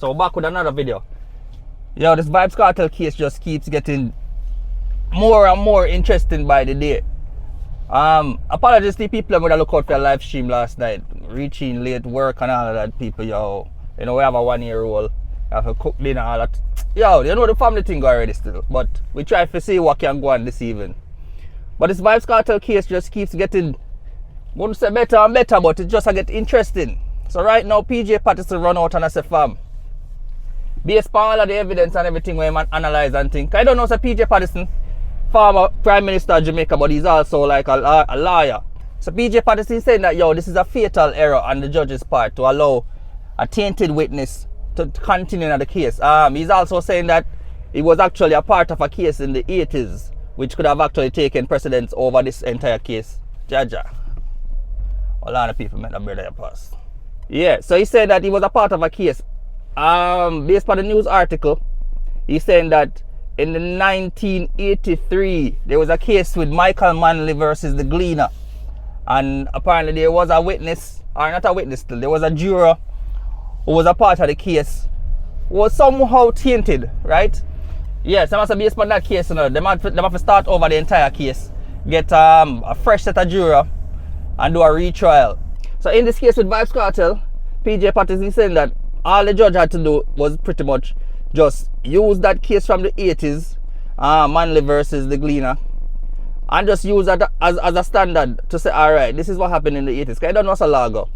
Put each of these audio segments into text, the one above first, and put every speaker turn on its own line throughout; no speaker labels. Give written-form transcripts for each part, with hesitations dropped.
So back with another video. Yo, this Vybz Kartel case just keeps getting more and more interesting by the day. Apologies to people that look out for a live stream last night. Reaching late work and all of that, people, yo. You know, we have a 1-year-old. We have to cook dinner and all that. Yo, you know the family thing already still. But we try to see what can go on this evening. But this Vybz Kartel case just keeps getting, I wouldn't say better and better, but it just get interesting. So right now, PJ Patterson run out and I say, fam, based on all of the evidence and everything we man analyze and think. I don't know, so PJ Patterson, former Prime Minister of Jamaica, but he's also like a lawyer. So PJ Patterson is saying that, yo, this is a fatal error on the judge's part to allow a tainted witness to continue in the case. He's also saying that it was actually a part of a case in the 80s, which could have actually taken precedence over this entire case. Jaja. A lot of people met a brother pass. Yeah, so he said that he was a part of a case. Based on the news article, he's saying that in the 1983 there was a case with Michael Manley versus the Gleaner, and apparently there was a witness, or not a witness still, there was a juror who was a part of the case, was somehow tainted, right? Yes, they must have based on that case, you know, they have to start over the entire case, get a fresh set of juror and do a retrial. So in this case with Vybz Kartel, PJ Patterson is saying that all the judge had to do was pretty much just use that case from the 80s, Manley versus the Gleaner, and just use that as a standard to say, alright, this is what happened in the 80s. Because I don't know what's a law go.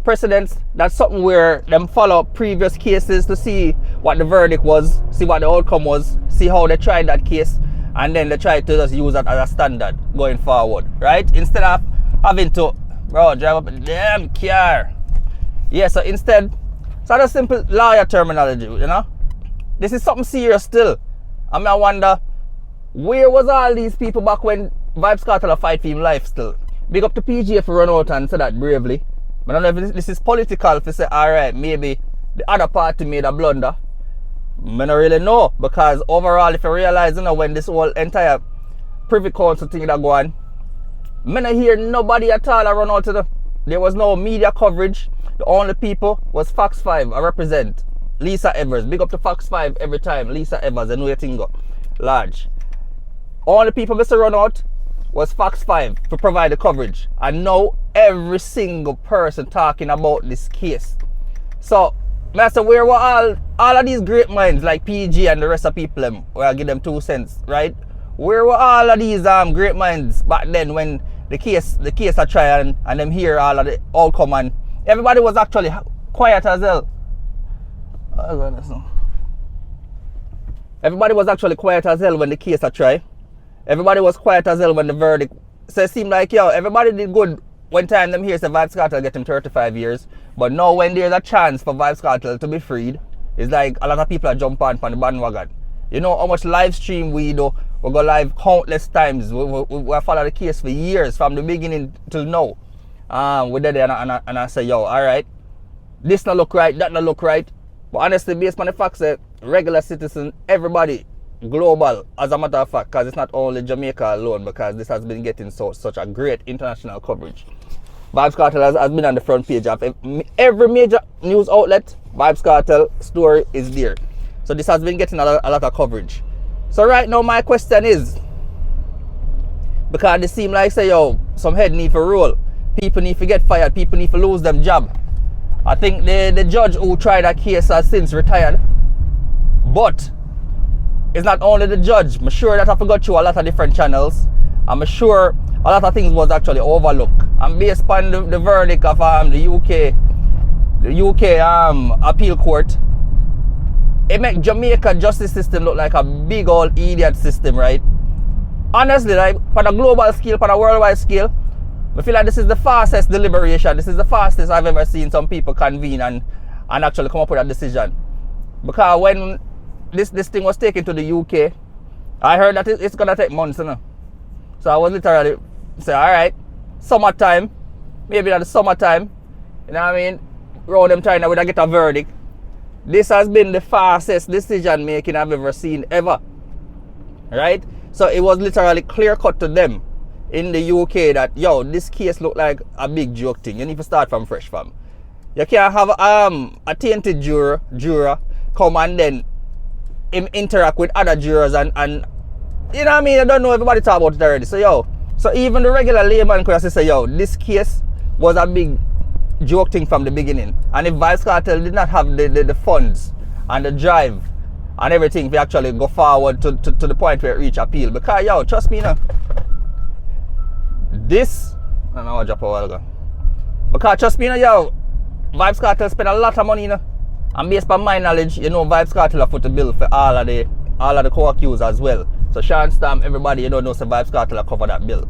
Precedents, that's something where them follow previous cases to see what the verdict was, see what the outcome was, see how they tried that case, and then they try to just use that as a standard going forward, right? Instead of having to, bro, drive up a damn car. Yeah, so instead, it's not a simple lawyer terminology, you know? This is something serious still. I mean, I wonder, where was all these people back when Vybz Kartel fight for him life still? Big up to PG for run out and say that bravely. But I don't know if this is political to say, alright, maybe the other party made a blunder. I don't really know, because overall, if you realize, you know, when this whole entire Privy Council thing that go on, I don't hear nobody at all run out to them. There was no media coverage. The only people was Fox 5. I represent Lisa Evers. Big up to Fox 5 every time. Lisa Evers, I know your thing go large. Only people Mr. run out was Fox 5 to provide the coverage. And now every single person talking about this case. So, Master, where were all of these great minds like PG and the rest of people, where I give them 2 cents, right? Where were all of these great minds back then when the case are trying and them hear all of the outcome, and everybody was actually quiet as well. Everybody was actually quiet as hell when the case are tried. Everybody was quiet as hell when the verdict. So it seemed like, yo, everybody did good when time them here say Vybz Kartel get him 35 years. But now when there's a chance for Vybz Kartel to be freed, it's like a lot of people are jumping on the bandwagon. You know how much live stream we do? We go live countless times. We follow the case for years from the beginning till now. We're there and I say, yo, alright, this not look right, that not look right. But honestly, based on the fact that regular citizen, everybody, global, as a matter of fact, because it's not only Jamaica alone, because this has been getting such a great international coverage. Vybz Kartel has been on the front page of every major news outlet. Vybz Kartel story is there. So this has been getting a lot of coverage. So right now my question is, because it seems like say, yo, some head need for roll. People need to get fired. People need to lose them job. I think the judge who tried that case has since retired. But it's not only the judge. I'm sure that I forgot you a lot of different channels. I'm sure a lot of things was actually overlooked. And based upon the verdict of the UK appeal court, it make Jamaica justice system look like a big old idiot system, right? Honestly, like on a global scale, on a worldwide scale, I feel like this is the fastest deliberation. This is the fastest I've ever seen some people convene and actually come up with a decision. Because when this thing was taken to the UK, I heard that it's gonna take months, you know? So I was literally say, alright, summertime, maybe not the summertime, you know what I mean? Around them time that we're gonna get a verdict. This has been the fastest decision making I've ever seen ever. Right? So it was literally clear cut to them in the UK that, yo, this case looked like a big joke thing. You need to start from fresh, fam. You can't have a tainted juror come and then him interact with other jurors and you know what I mean? I don't know, everybody talk about it already. So even the regular layman could say, yo, this case was a big joke thing from the beginning. And if Vybz Kartel did not have the funds and the drive and everything to actually go forward to the point where it reach appeal. Because yo, trust me now. This I don't know I'll drop a while ago. Because trust me now, yo, Vybz Kartel spend a lot of money, you know. And based on my knowledge, you know Vybz Kartel have put the bill for all of the co-accused as well. So Sean Stamp, everybody, you don't know, so Vybz Kartel have covered that bill.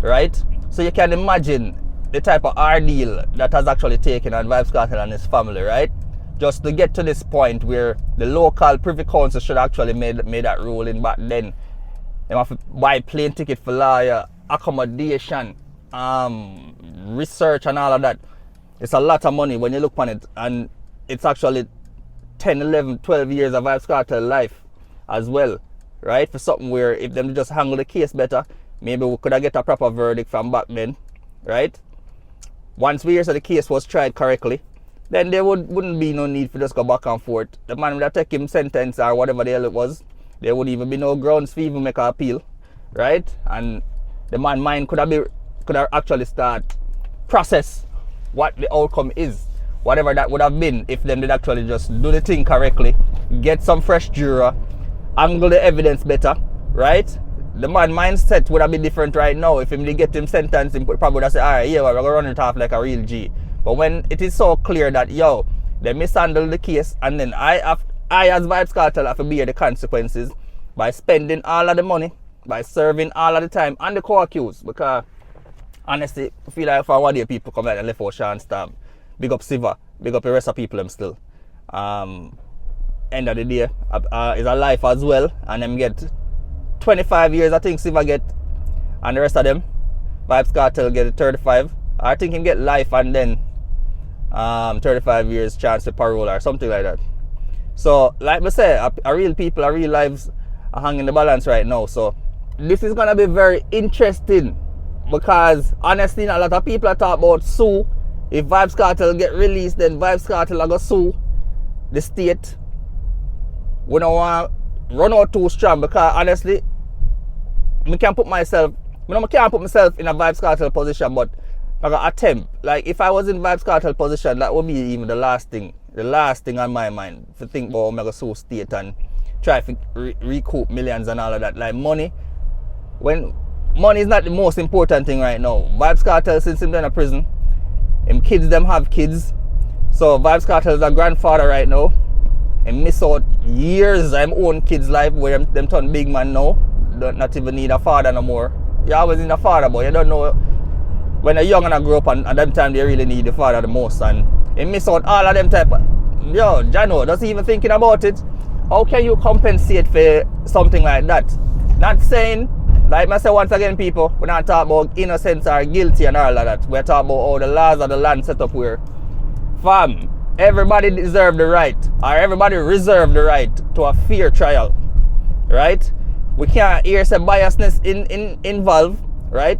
Right? So you can imagine the type of ordeal that has actually taken on Vybz Kartel and his family, right? Just to get to this point where the local privy council should actually made that ruling back then. They have to buy plane ticket for lawyer, accommodation, research and all of that. It's a lot of money when you look on it, and it's actually 10, 11, 12 years of Vybz Kartel life as well, right? For something where if them just handle the case better, maybe we could have get a proper verdict from back then, right? Once we hear that the case was tried correctly, then there wouldn't be no need for just go back and forth. The man would have taken him sentence or whatever the hell it was. There would even be no grounds for even make an appeal, right? And the man's mind could have actually start process what the outcome is, whatever that would have been if them did actually just do the thing correctly, get some fresh juror, angle the evidence better, right? The man's mindset would have been different right now. If him did get him sentenced, he probably would have said, alright, yeah, we're gonna run it off like a real G. But when it is so clear that, yo, they mishandled the case, and then I as Vybz Kartel have to bear the consequences by spending all of the money, by serving all of the time, and the co-accused. Because, honestly, I feel like for one day people come out and left out Sean Stamp. Big up Siva, big up the rest of people them still. End of the day, is a life as well, and them get 25 years, I think Siva get, and the rest of them, Vybz Kartel get 35. I think him get life and then 35 years chance to parole or something like that. So, like I say, a real people, a real lives are hanging the balance right now. So, this is gonna be very interesting because honestly, a lot of people are talking about sue. If Vybz Kartel get released, then Vybz Kartel are gonna sue the state. We don't want to run out too strong because honestly, I can't put myself in a Vybz Kartel position, but I got attempt. Like if I was in Vybz Kartel position, that would be even the last thing on my mind to think about mega sue state and try to recoup millions and all of that. Like money, when money is not the most important thing right now. Vybz Kartel, since he's in a prison, him kids them have kids. So Vybz Kartel is a grandfather right now. And miss out years of his own kids' life where them turn big man now. Don't not even need a father no more. You always need a father, but you don't know when they're young and I grow up, and at them time they really need the father the most, and they miss out all of them type of, yo, Jano, just even thinking about it, how can you compensate for something like that? Not saying, like I say once again, people, we're not talking about innocence or guilty and all of that. We're talking about how the laws of the land set up where, fam, everybody deserve the right, or everybody reserve the right to a fair trial, right? We can't hear say biasness involved, right?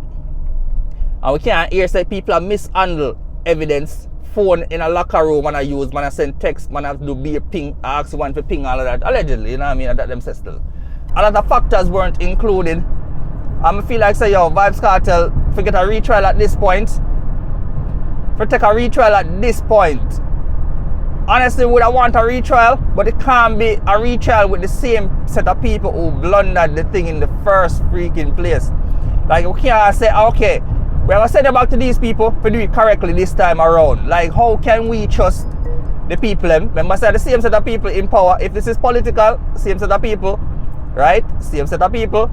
And we can't hear say people have mishandled evidence, phone in a locker room and I use, man I send text, man I have to do be a ping, I ask one for ping, all of that, allegedly, you know what I mean, that them say still. A lot of factors weren't included. I feel like say, yo, Vybz Kartel, forget a retrial at this point. For take a retrial at this point. Honestly, would I want a retrial, but it can't be a retrial with the same set of people who blundered the thing in the first freaking place. Like, we can't say, okay, we're going to send it back to these people to do it correctly this time around. Like, how can we trust the people? Remember, say the same set of people in power. If this is political, same set of people, right? Same set of people.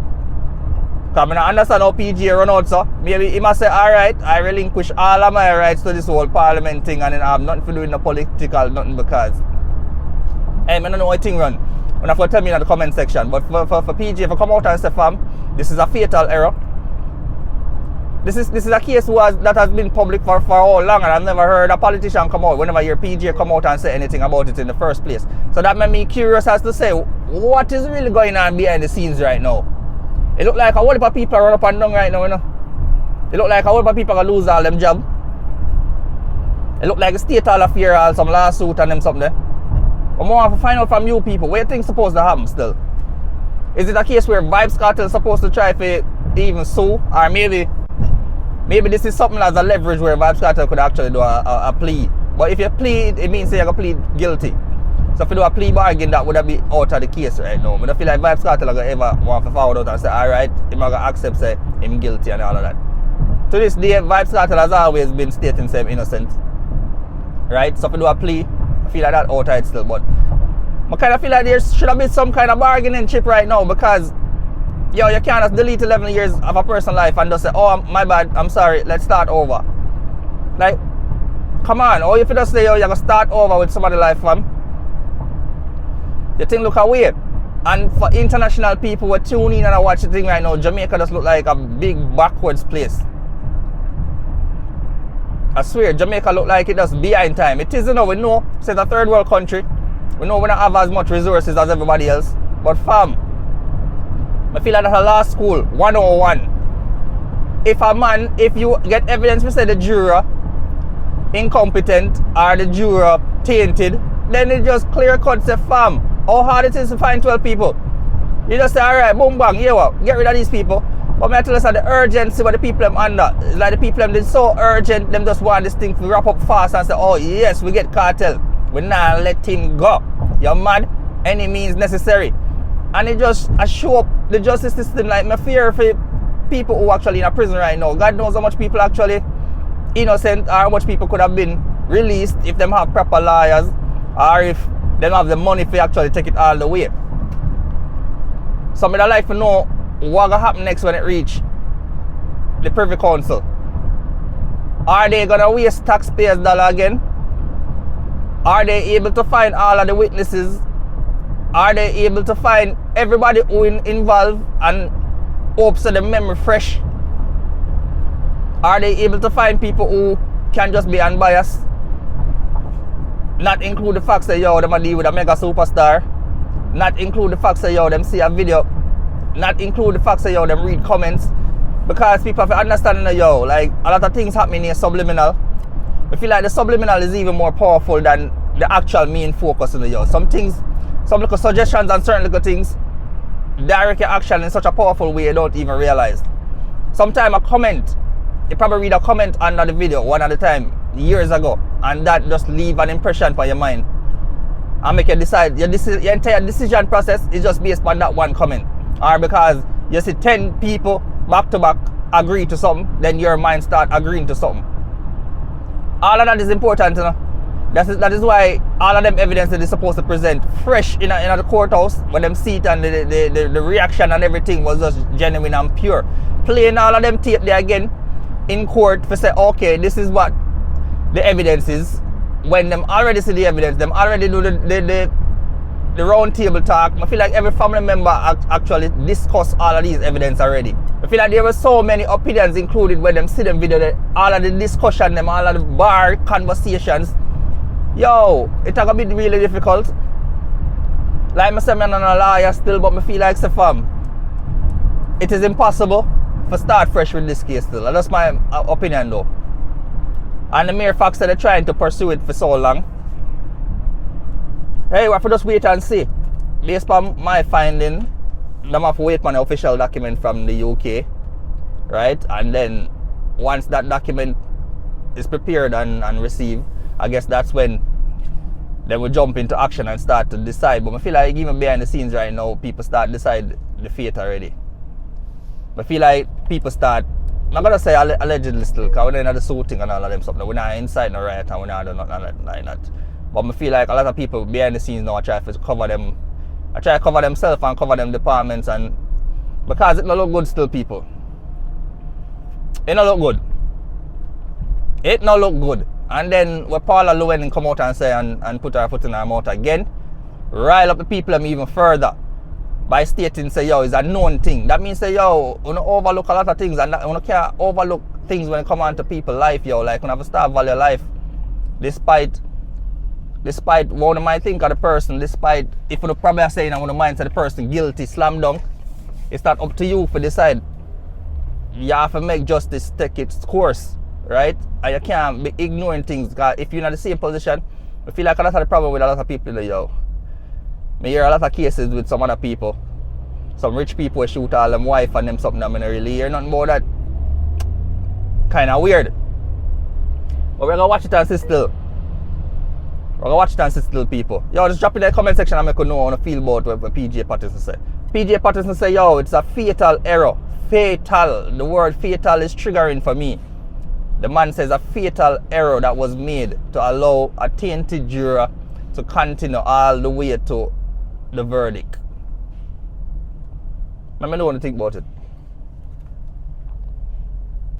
Because I don't understand how PG run out, so maybe he must say, alright, I relinquish all of my rights to this whole parliament thing and then I have nothing to do with the political, nothing because I don't know what thing run. You have to tell me in the comment section. But for PG, if I come out and say, fam, this is a fatal error. This is a case that has been public for how long, and I've never heard a politician come out whenever your PG come out and say anything about it in the first place. So that made me curious as to say, what is really going on behind the scenes right now? It look like a whole heap of people run up and down right now, you know. It look like a whole heap of people gonna lose all them job. It look like a state hall affair or some lawsuit and them something there. But more want to find out from you people, what you think supposed to happen still? Is it a case where Vybz Kartel is supposed to try to even sue? Or maybe this is something as a leverage where Vybz Kartel could actually do a plea. But if you plead, it means you're going to plead guilty. So if you do a plea bargain, that would be out of the case right now. But I feel like Vybz Kartel are going to ever want to forward out and say, alright, I'm going to accept say him guilty and all of that. To this day, Vybz Kartel has always been stating himself innocent. Right? So if you do a plea, I feel like that out of it still. But I kind of feel like there should have been some kind of bargaining chip right now, because yo, you can't just delete 11 years of a person's life and just say, oh, my bad, I'm sorry, let's start over. Like, come on, or if you just say, yo, you're going to start over with somebody's life, fam. The thing look away. And for international people who tune in and watch the thing right now, Jamaica just look like a big backwards place. I swear, Jamaica look like it just behind time. It is, you know, we know it's a third world country. We know we don't have as much resources as everybody else. But fam, I feel like that's a law school 101. If you get evidence, we say the juror incompetent or the juror tainted, then it just clear cut say, fam, how hard it is to find 12 people. You just say, alright, boom bang, yeah, what, get rid of these people. But I tell us that the urgency what the people them under. It's like the people them is so urgent, them just want this thing to wrap up fast and say, oh yes, we get Kartel. We not let him go. You're mad? Any means necessary. And it just show up the justice system like my fear for people who actually in a prison right now. God knows how much people actually innocent or how much people could have been released if them have proper lawyers or if they don't have the money to actually take it all the way. So I'd like to know what will happen next when it reach the Privy Council. Are they gonna waste taxpayers' dollar again? Are they able to find all of the witnesses? Are they able to find everybody who involved and hope so the memory fresh? Are they able to find people who can just be unbiased? Not include the facts that yo, them a deal with a mega superstar. Not include the facts that yo, them see a video. Not include the facts that yo, them read comments. Because people have to understand that yo, like a lot of things happening here subliminal. I feel like the subliminal is even more powerful than the actual main focus in the yo. Some things, some little suggestions and certain little things direct your action in such a powerful way you don't even realize. Sometimes a comment, you probably read a comment under the video one at a time years ago, and that just leave an impression for your mind and make you decide. Your entire decision process is just based on that one comment, or because you see 10 people back to back agree to something, then your mind start agreeing to something. All of that is important, you know. That is why all of them evidence that they're supposed to present fresh in the courthouse when them see it, and the reaction and everything was just genuine and pure. Playing all of them tape there again in court for say, okay, this is what the evidence is. When them already see the evidence, them already do the round table talk. I feel like every family member actually discussed all of these evidence already. I feel like there were so many opinions included when them see them video, all of the discussion, them all of the bar conversations. Yo, it's gonna be really difficult. Like I said, I'm not a lawyer still, but I feel like fam, it is impossible to start fresh with this case still. That's my opinion though. And the mere fact that they're trying to pursue it for so long. Hey, we have to just wait and see. Based on my finding, them have to wait for an official document from the UK. Right? And then once that document is prepared and received, I guess that's when they will jump into action and start to decide. But I feel like even behind the scenes right now, people start decide the fate already. I feel like people start, I'm not gonna say allegedly still, because we're not the shooting and all of them stuff. We're not inside no riot and we're not doing nothing like that. But I feel like a lot of people behind the scenes now try to cover them. I try to cover themselves and cover them departments, and because it don't look good still, people. It don't look good. It don't look good. And then when Paula Llewellyn come out and say and put her foot in her mouth again, rile up the people even further by stating say yo, it's a known thing. That means say yo, you don't overlook a lot of things, and you can't overlook things when it come on to people's life, yo. Like you have to start value life despite what you might think of the person, despite if you probably are saying on the mind of the person guilty, slam dunk. It's not up to you to decide. You have to make justice take its course. right? And you can't be ignoring things, because if you're in the same position, I feel like that's the problem with a lot of people, yo. I hear a lot of cases with some other people. Some rich people will shoot all them wife and them something that I don't really hear nothing about that. Kinda weird. But we're gonna watch it and see still. We're gonna watch it and see still, people. Yo, just drop in the comment section and make you know how I feel about what PJ Patterson said. PJ Patterson said, yo, it's a fatal error. Fatal. The word fatal is triggering for me. The man says a fatal error that was made to allow a tainted juror to continue all the way to the verdict. Let me know what you think about it.